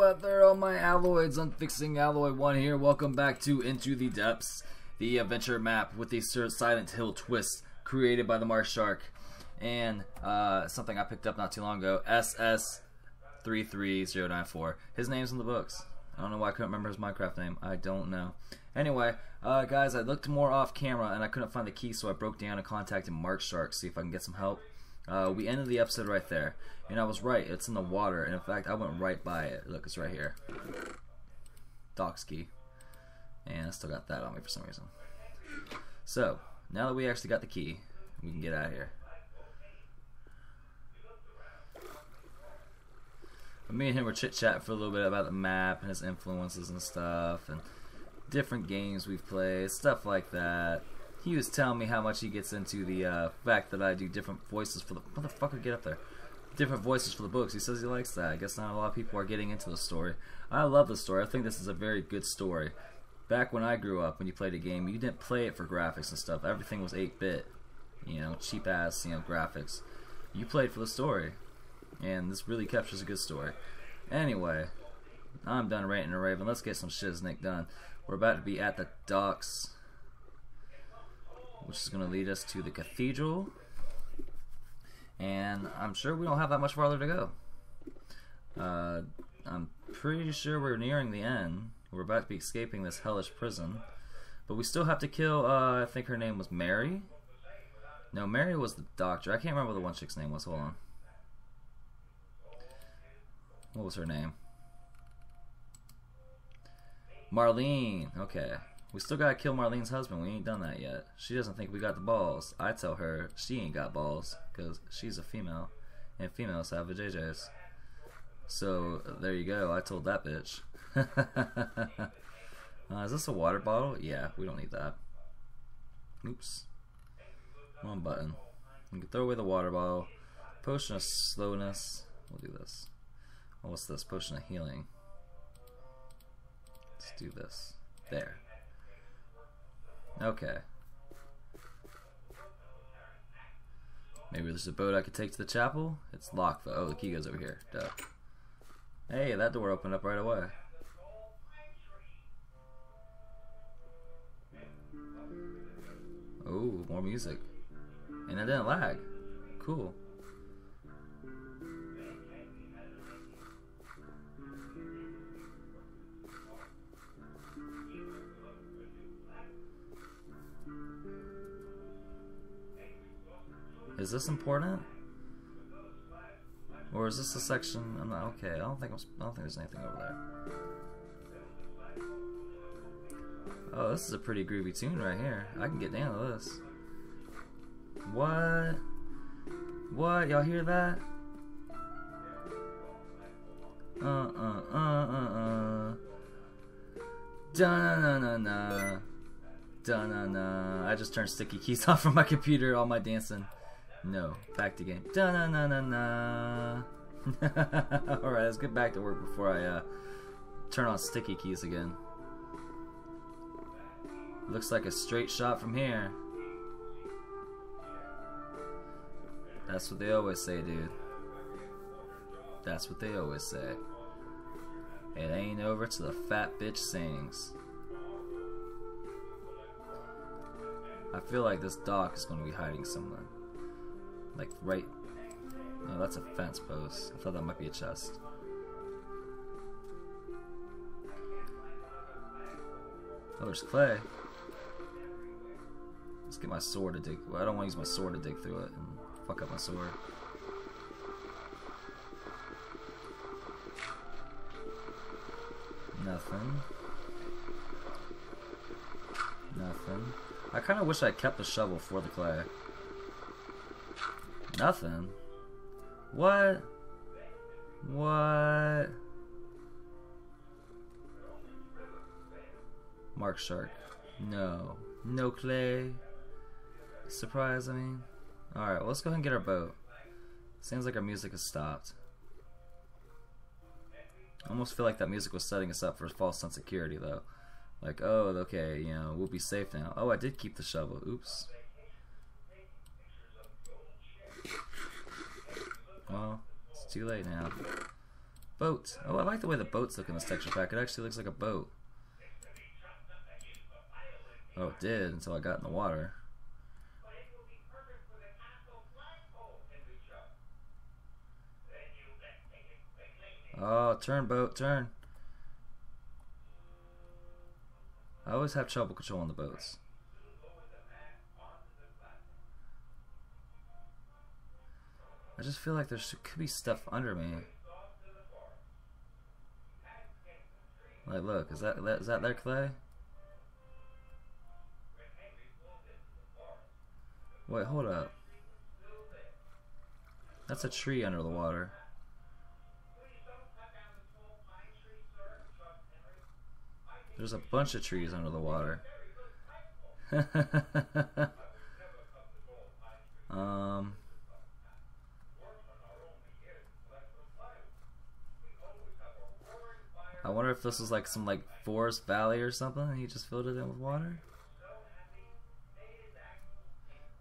out there, all my alloys? Unfixing Alloy 1 here. Welcome back to Into the Depths, the adventure map with the Silent Hill twist created by the Marsh Shark. And something I picked up not too long ago, SS33094. His name's in the books. I don't know why I couldn't remember his Minecraft name. I don't know. Anyway, guys, I looked more off camera and I couldn't find the key, so I broke down and contacted Marsh Shark, see if I can get some help. We ended the episode right there, and I was right, it's in the water, and in fact I went right by it. Look, it's right here. Doc's key. And I still got that on me for some reason. So, now that we actually got the key, we can get out of here. But me and him were chit-chatting for a little bit about the map and his influences and stuff, and different games we've played, stuff like that. He was telling me how much he gets into the fact that I do different voices for the... Motherfucker, get up there. Different voices for the books. He says he likes that. I guess not a lot of people are getting into the story. I love the story. I think this is a very good story. Back when I grew up, when you played a game, you didn't play it for graphics and stuff. Everything was 8-bit. You know, cheap-ass, you know, graphics. You played for the story. And this really captures a good story. Anyway, I'm done ranting and raving. Let's get some shiznick done. We're about to be at the docks, which is going to lead us to the cathedral, and I'm sure we don't have that much farther to go. I'm pretty sure we're nearing the end. We're about to be escaping this hellish prison, but we still have to kill, I think her name was Mary? No, Mary was the doctor. I can't remember what the one chick's name was. Hold on. What was her name? Marlene. Okay. We still gotta kill Marlene's husband. We ain't done that yet. She doesn't think we got the balls. I tell her she ain't got balls because she's a female, and females have vajayjays. So there you go. I told that bitch. Is this a water bottle? Yeah, we don't need that. Oops. Wrong button. We can throw away the water bottle. Potion of slowness. We'll do this. Oh, what's this? Potion of healing. Let's do this. There. Okay. Maybe there's a boat I could take to the chapel? It's locked though. Oh, the key goes over here. Duh. Hey, that door opened up right away. Oh, more music. And it didn't lag. Cool. Is this important? Or is this a section? I'm not okay. I don't think there's anything over there. Oh, this is a pretty groovy tune right here. I can get down to this. What? What? Y'all hear that? Da-na-na-na-na. Da-na-na. I just turned sticky keys off from my computer, all my dancing. No, back to game. Da-na-na-na-na. Alright, let's get back to work before I turn on sticky keys again. Looks like a straight shot from here. That's what they always say, dude. That's what they always say. It ain't over till the fat bitch sings. I feel like this dock is going to be hiding somewhere. Like right... No, that's a fence post. I thought that might be a chest. Oh, there's clay. Let's get my sword to dig... Well, I don't want to use my sword to dig through it and fuck up my sword. Nothing. Nothing. I kind of wish I kept the shovel for the clay. Nothing. What? What? Mark Shark. No. No clay. Surprise, I mean. Alright, well, let's go ahead and get our boat. Seems like our music has stopped. I almost feel like that music was setting us up for a false sense of security, though. Like, oh, okay, you know, we'll be safe now. Oh, I did keep the shovel. Oops. Well, it's too late now. Boat. Oh, I like the way the boats look in this texture pack. It actually looks like a boat. Oh, it did until I got in the water. Oh, turn, boat, turn. I always have trouble controlling the boats. I just feel like there could be stuff under me. Like, look, is that their clay? Wait, hold up. That's a tree under the water. There's a bunch of trees under the water. I wonder if this was like some forest valley or something and he just filled it in with water.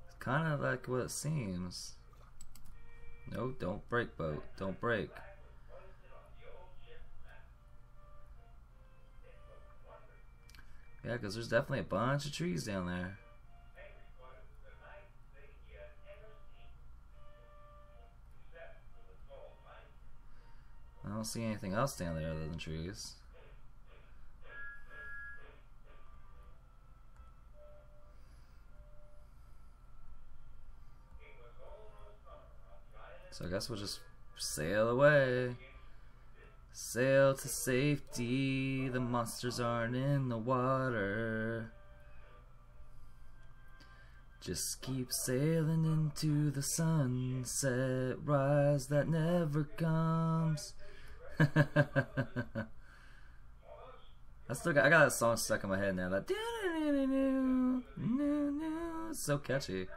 It's kind of like what it seems. No, don't break, boat. Don't break. Yeah, because there's definitely a bunch of trees down there. I don't see anything else down there other than trees. So I guess we'll just sail away. Sail to safety, the monsters aren't in the water. Just keep sailing into the sunset, rise that never comes. I got that song stuck in my head now. That it's so catchy.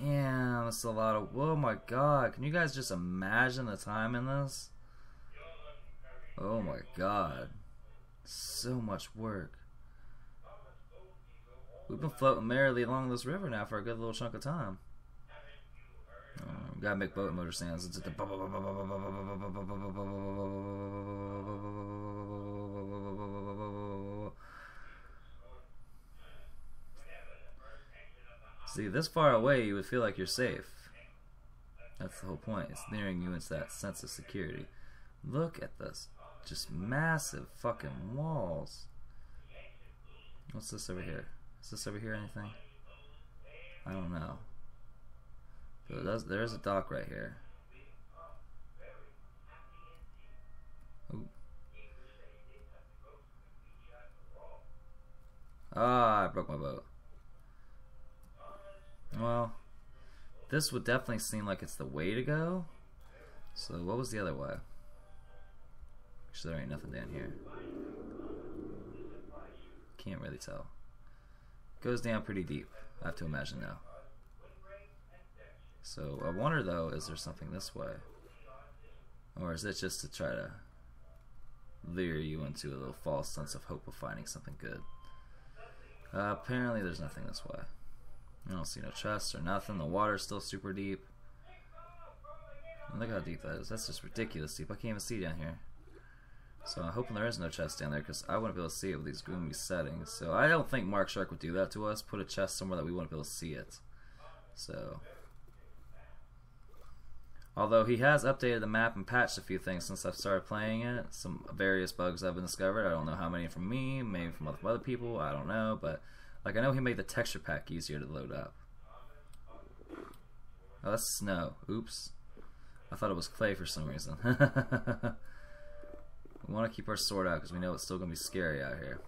Damn, that's a lot of. Oh my god, can you guys just imagine the time in this? Oh my god, so much work. We've been floating merrily along this river now for a good little chunk of time. Gotta make boat motor sounds. It's the See, this far away you would feel like you're safe. That's the whole point. It's nearing you into that sense of security. Look at this. Just massive fucking walls. What's this over here? Is this over here anything? I don't know. But there's a dock right here. Ooh. Ah, I broke my boat. Well, this would definitely seem like it's the way to go. So what was the other way? Actually, there ain't nothing down here. Can't really tell. Goes down pretty deep, I have to imagine now. So I wonder though, is there something this way? Or is it just to try to lure you into a little false sense of hope of finding something good? Apparently there's nothing this way. I don't see no chests or nothing. The water's still super deep. And look how deep that is. That's just ridiculous deep. I can't even see down here. So I'm hoping there is no chest down there because I wouldn't be able to see it with these gloomy settings. So I don't think Mark Shark would do that to us. Put a chest somewhere that we wouldn't be able to see it. So, although he has updated the map and patched a few things since I've started playing it. Some various bugs have been discovered. I don't know how many from me, maybe from other people. I don't know, but like I know he made the texture pack easier to load up. Oh, that's snow. Oops. I thought it was clay for some reason. We want to keep our sword out because we know it's still going to be scary out here.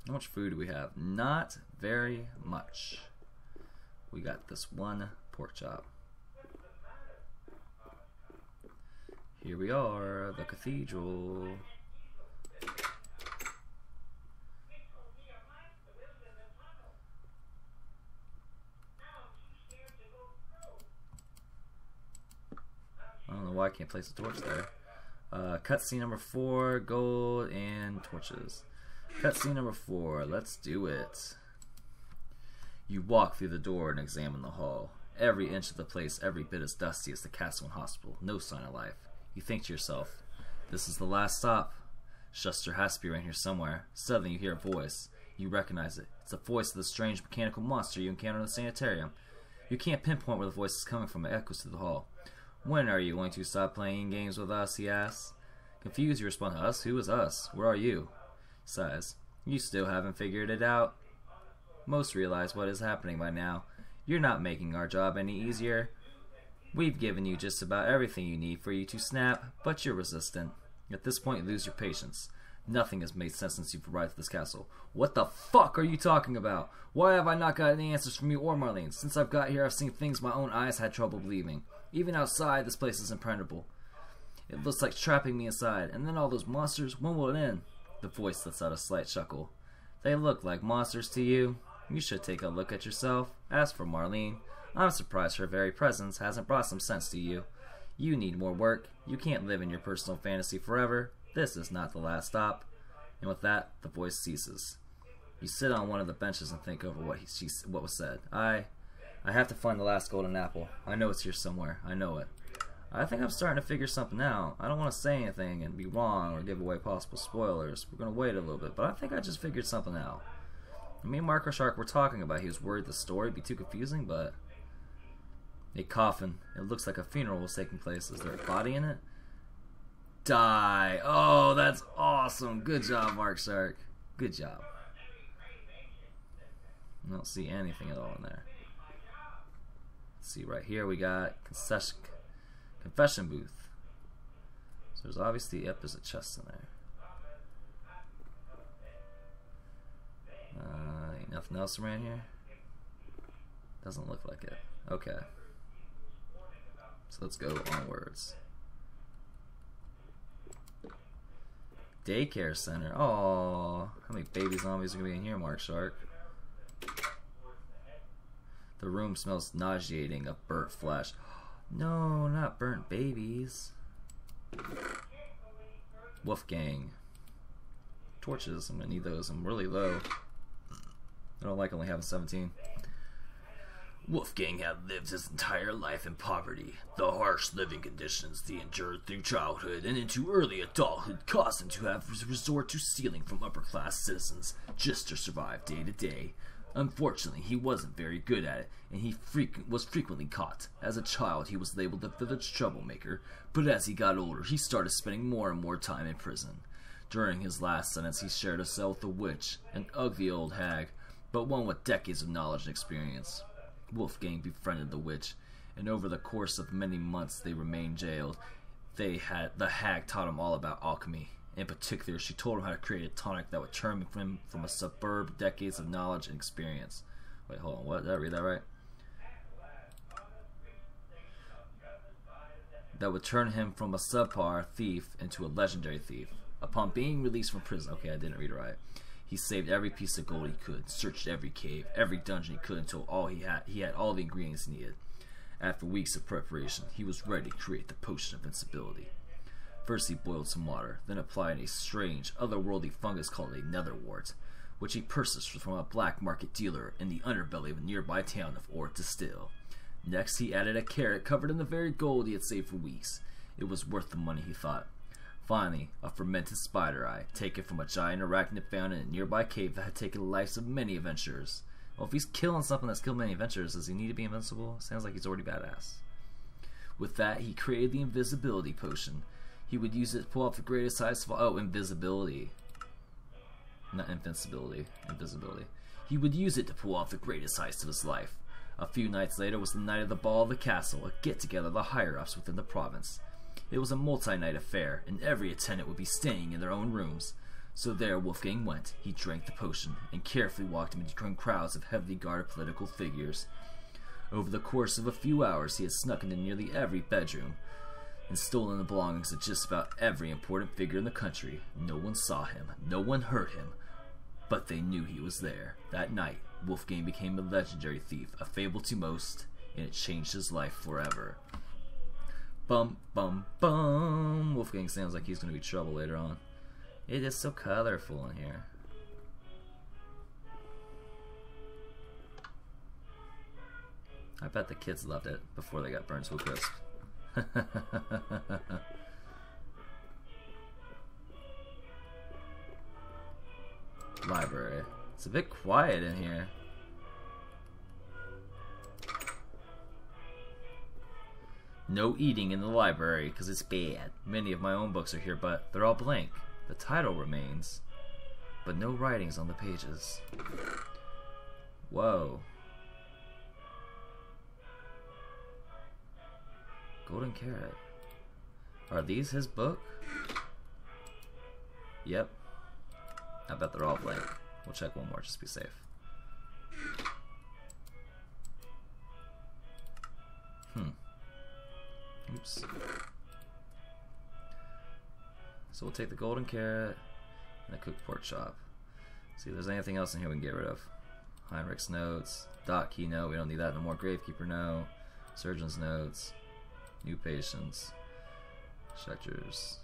How much food do we have? Not very much. We got this one pork chop. Here we are, the cathedral. I don't know why I can't place a torch there. Cutscene number 4, gold and torches. Cutscene number 4, let's do it. You walk through the door and examine the hall. Every inch of the place, every bit as dusty as the castle and hospital. No sign of life. You think to yourself, this is the last stop. Schuster has to be around here somewhere. Suddenly you hear a voice. You recognize it. It's the voice of the strange mechanical monster you encounter in the sanitarium. You can't pinpoint where the voice is coming from. It echoes through the hall. When are you going to stop playing games with us, he asks. Confused, you respond, us? Who is us? Where are you? He sighs. You still haven't figured it out? Most realize what is happening by now. You're not making our job any easier. We've given you just about everything you need for you to snap, but you're resistant. At this point, you lose your patience. Nothing has made sense since you've arrived at this castle. What the fuck are you talking about? Why have I not got any answers from you or Marlene? Since I've got here, I've seen things my own eyes had trouble believing. Even outside, this place is impenetrable. It looks like trapping me inside. And then all those monsters, when will it end? The voice lets out a slight chuckle. They look like monsters to you. You should take a look at yourself. As for Marlene, I'm surprised her very presence hasn't brought some sense to you. You need more work. You can't live in your personal fantasy forever. This is not the last stop. And with that, the voice ceases. You sit on one of the benches and think over what was said. I have to find the last golden apple. I know it's here somewhere. I know it. I think I'm starting to figure something out. I don't want to say anything and be wrong or give away possible spoilers. We're going to wait a little bit, but I think I just figured something out. Me and Marco Shark were talking about he was worried the story would be too confusing, but... A coffin. It looks like a funeral was taking place. Is there a body in it? Die. Oh, that's awesome. Good job, Mark Shark. Good job. I don't see anything at all in there. Let's see, right here we got confession booth. So there's obviously, yep, there's a chest in there. Ain't nothing else around here? Doesn't look like it. Okay. So let's go onwards. Daycare center. Oh, how many baby zombies are gonna be in here, Mark Shark? The room smells nauseating of burnt flesh. No, not burnt babies. Wolfgang. Torches. I'm gonna need those. I'm really low. I don't like only having 17. Wolfgang had lived his entire life in poverty. The harsh living conditions he endured through childhood and into early adulthood caused him to have resort to stealing from upper-class citizens just to survive day to day. Unfortunately, he wasn't very good at it, and he was frequently caught. As a child, he was labeled the village troublemaker, but as he got older, he started spending more and more time in prison. During his last sentence, he shared a cell with a witch, an ugly old hag, but one with decades of knowledge and experience. Wolfgang befriended the witch, and over the course of many months they remained jailed. The hag taught him all about alchemy. In particular, she told him how to create a tonic that would turn him from a suburb, decades of knowledge and experience. Wait, hold on, what? Did I read that right? That would turn him from a subpar thief into a legendary thief. Upon being released from prison, okay, I didn't read it right. He saved every piece of gold he could, searched every cave, every dungeon he could until he had all the ingredients he needed. After weeks of preparation, he was ready to create the potion of invincibility. First he boiled some water, then applied a strange, otherworldly fungus called a netherwort, which he purchased from a black market dealer in the underbelly of a nearby town of Ort Distill. Next he added a carrot covered in the very gold he had saved for weeks. It was worth the money, he thought. Finally, a fermented spider eye, taken from a giant arachnid found in a nearby cave that had taken the lives of many adventurers. Well, if he's killing something that's killed many adventurers, does he need to be invincible? Sounds like he's already badass. With that, he created the invisibility potion. He would use it to pull off the greatest heights of all. Oh, invisibility. Not invincibility. Invisibility. He would use it to pull off the greatest heights of his life. A few nights later was the night of the ball of the castle, a get-together of the higher-ups within the province. It was a multi-night affair, and every attendant would be staying in their own rooms. So there Wolfgang went. He drank the potion, and carefully walked in between crowds of heavily guarded political figures. Over the course of a few hours, he had snuck into nearly every bedroom, and stolen the belongings of just about every important figure in the country. No one saw him, no one heard him, but they knew he was there. That night, Wolfgang became a legendary thief, a fable to most, and it changed his life forever. Bum, bum, bum. Wolfgang sounds like he's going to be trouble later on. It is so colorful in here. I bet the kids loved it before they got burned to a crisp. Library. It's a bit quiet in here. No eating in the library, because it's bad. Many of my own books are here, but they're all blank. The title remains, but no writings on the pages. Whoa. Golden Carrot. Are these his book? Yep. I bet they're all blank. We'll check one more just to be safe. Oops. So we'll take the Golden Carrot and the cooked pork chop. See if there's anything else in here we can get rid of. Heinrich's notes, doc key note, we don't need that no more. Gravekeeper note, surgeon's notes, new patients, Schechters,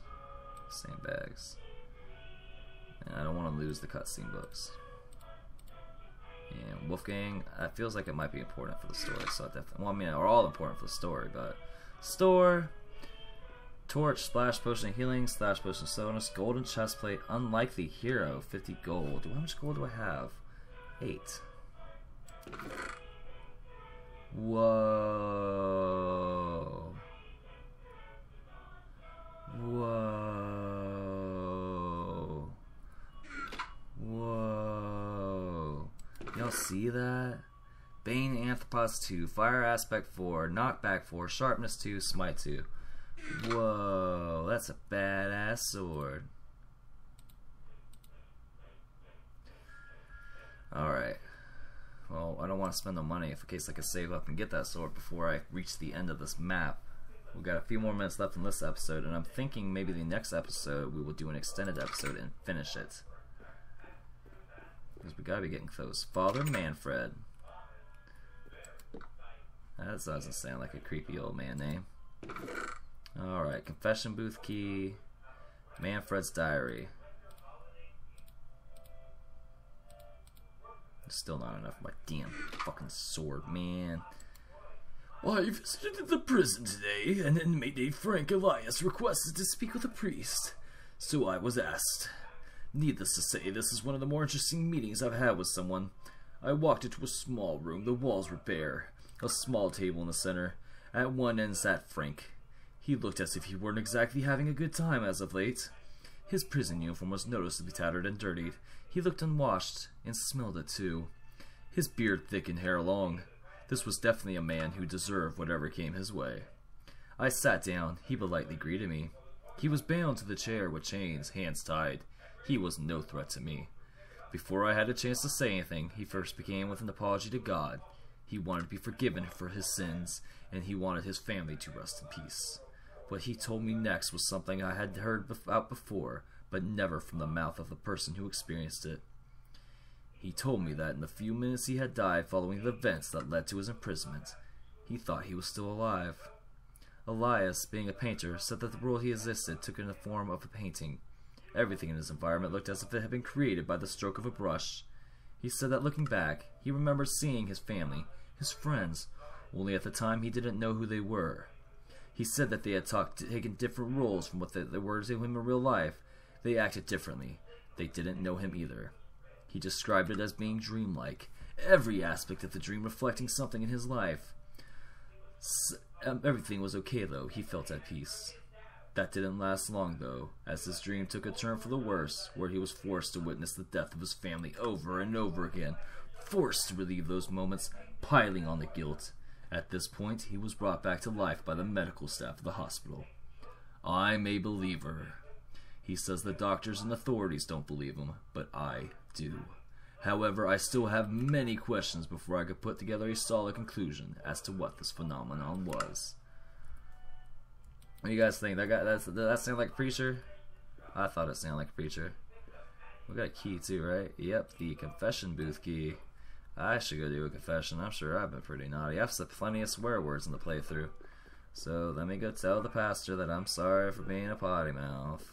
sandbags. And I don't want to lose the cutscene books. And Wolfgang, that feels like it might be important for the story, so I definitely, well, I mean, they're all important for the story, but store, torch, splash potion of healing, splash potion of sonus, golden chestplate, unlikely hero, 50 gold. How much gold do I have? 8. Whoa. Whoa. Whoa. Y'all see that? Bane Anthropos 2, Fire Aspect 4, Knockback 4, Sharpness 2, Smite 2. Whoa, that's a badass sword. Alright. Well, I don't want to spend the money in case I could save up and get that sword before I reach the end of this map. We've got a few more minutes left in this episode, and I'm thinking maybe the next episode we will do an extended episode and finish it. Because we gotta be getting close. Father Manfred. That doesn't sound like a creepy old man name. Alright, confession booth key. Manfred's diary. Still not enough of my damn fucking sword, man. Well, I visited the prison today, and inmate named Frank Elias requested to speak with a priest. So I was asked. Needless to say, this is one of the more interesting meetings I've had with someone. I walked into a small room. The walls were bare. A small table in the center. At one end sat Frank. He looked as if he weren't exactly having a good time as of late. His prison uniform was noticeably tattered and dirtied. He looked unwashed, and smelled it too. His beard thick and hair long. This was definitely a man who deserved whatever came his way. I sat down. He politely greeted me. He was bound to the chair with chains, hands tied. He was no threat to me. Before I had a chance to say anything, he first began with an apology to God. He wanted to be forgiven for his sins, and he wanted his family to rest in peace. What he told me next was something I had heard about before, but never from the mouth of the person who experienced it. He told me that in the few minutes he had died following the events that led to his imprisonment, he thought he was still alive. Elias, being a painter, said that the world he existed took in the form of a painting. Everything in his environment looked as if it had been created by the stroke of a brush. He said that looking back, he remembered seeing his family, his friends, only at the time he didn't know who they were. He said that they had taken different roles from what they were to him in real life. They acted differently. They didn't know him either. He described it as being dreamlike, every aspect of the dream reflecting something in his life. Everything was okay though, he felt at peace. That didn't last long though, as his dream took a turn for the worse, where he was forced to witness the death of his family over and over again, forced to relive those moments, piling on the guilt. At this point, he was brought back to life by the medical staff of the hospital. I'm a believer. He says the doctors and authorities don't believe him, but I do. However, I still have many questions before I could put together a solid conclusion as to what this phenomenon was. What do you guys think? Does that sound like a preacher? I thought it sounded like a preacher. We got a key too, right? Yep, the confession booth key. I should go do a confession. I'm sure I've been pretty naughty. I've said plenty of swear words in the playthrough. So let me go tell the pastor that I'm sorry for being a potty mouth.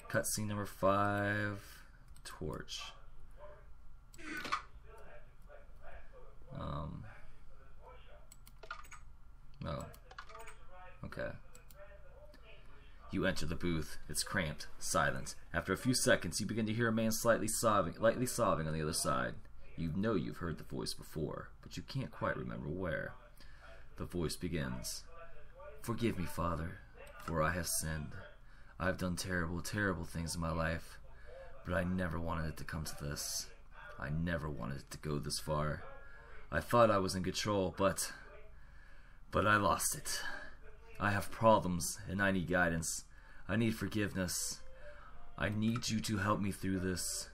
Cutscene number 5. Torch. Oh. Okay. You enter the booth. It's cramped, silent. After a few seconds, you begin to hear a man lightly sobbing on the other side. You know you've heard the voice before, but you can't quite remember where. The voice begins. Forgive me, Father, for I have sinned. I have done terrible, terrible things in my life, but I never wanted it to come to this. I never wanted it to go this far. I thought I was in control, but I lost it. I have problems, and I need guidance. I need forgiveness. I need you to help me through this.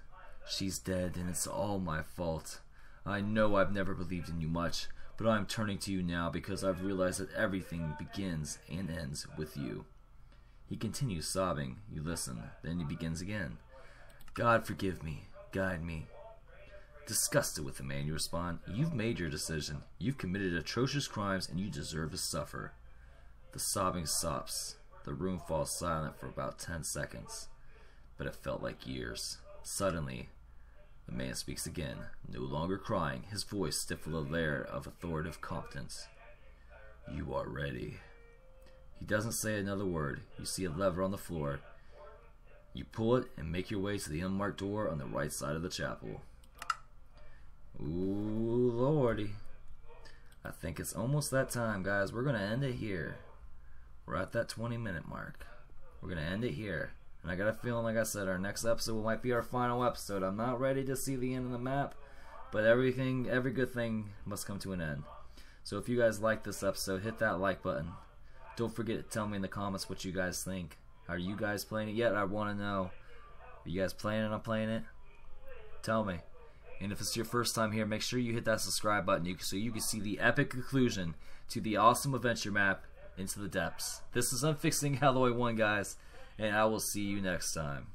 She's dead, and it's all my fault. I know I've never believed in you much, but I'm turning to you now because I've realized that everything begins and ends with you. He continues sobbing. You listen. Then he begins again. God, forgive me. Guide me. Disgusted with the man, you respond, you've made your decision. You've committed atrocious crimes, and you deserve to suffer. The sobbing stops. The room falls silent for about 10 seconds. But it felt like years. Suddenly, the man speaks again, no longer crying, his voice stiff with a layer of authoritative competence. You are ready. He doesn't say another word. You see a lever on the floor. You pull it and make your way to the unmarked door on the right side of the chapel. Ooh, lordy. I think it's almost that time, guys. We're going to end it here. We're at that 20-minute mark. We're going to end it here. And I got a feeling, like I said, our next episode might be our final episode. I'm not ready to see the end of the map, but every good thing must come to an end. So if you guys like this episode, hit that like button. Don't forget to tell me in the comments what you guys think. Are you guys playing it yet? I want to know. Are you guys playing it? I'm playing it? Tell me. And if it's your first time here, make sure you hit that subscribe button so you can see the epic conclusion to the awesome adventure map, Into the Depths. This is Unfixing Alloy 1, guys, and I will see you next time.